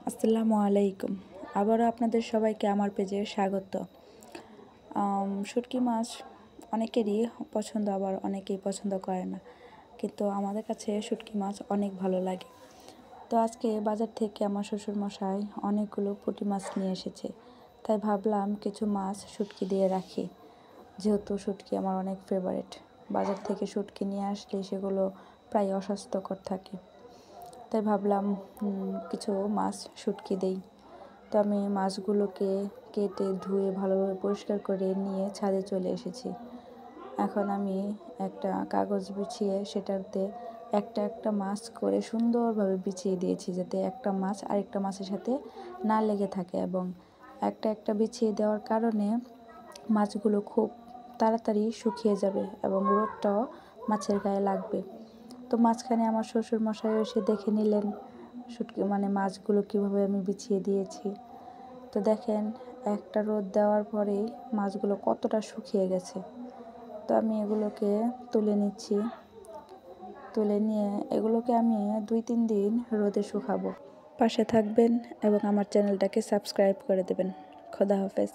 আসসালামু আলাইকুম। আবারও আপনাদের সবাইকে আমার পেজে স্বাগত। শুটকি মাছ অনেকেরই পছন্দ, আবার অনেকেই পছন্দ করে না, কিন্তু আমাদের কাছে শুটকি মাছ অনেক ভালো লাগে। তো আজকে বাজার থেকে আমার শ্বশুরমশাই অনেকগুলো পুঁটি মাছ নিয়ে এসেছে, তাই ভাবলাম কিছু মাছ শুটকি দিয়ে রাখি, যেহেতু শুটকি আমার অনেক ফেভারিট। বাজার থেকে শুটকি নিয়ে আসলে সেগুলো প্রায় অস্বাস্থ্যকর থাকে, তাই ভাবলাম কিছু মাছ শুটকি দেই। তো আমি মাছগুলোকে কেটে ধুয়ে ভালোভাবে পরিষ্কার করে নিয়ে ছাদে চলে এসেছি। এখন আমি একটা কাগজ বিছিয়ে সেটাতে একটা একটা মাছ করে সুন্দরভাবে বিছিয়ে দিয়েছি, যাতে একটা মাছ আরেকটা মাছের সাথে না লেগে থাকে, এবং একটা একটা বিছিয়ে দেওয়ার কারণে মাছগুলো খুব তাড়াতাড়ি শুকিয়ে যাবে এবং রোদটাও মাছের গায়ে লাগবে। তো মাঝখানে আমার শ্বশুরমশাই এসে দেখে নিলেন শুটকি মাছগুলো কীভাবে আমি বিছিয়ে দিয়েছি। তো দেখেন, একটা রোদ দেওয়ার পরেই মাছগুলো কতটা শুকিয়ে গেছে। তো আমি এগুলোকে তুলে নিচ্ছি। তুলে নিয়ে এগুলোকে আমি 2-3 দিন রোদে শুকাবো। পাশে থাকবেন এবং আমার চ্যানেলটাকে সাবস্ক্রাইব করে দেবেন। খোদা হাফেজ।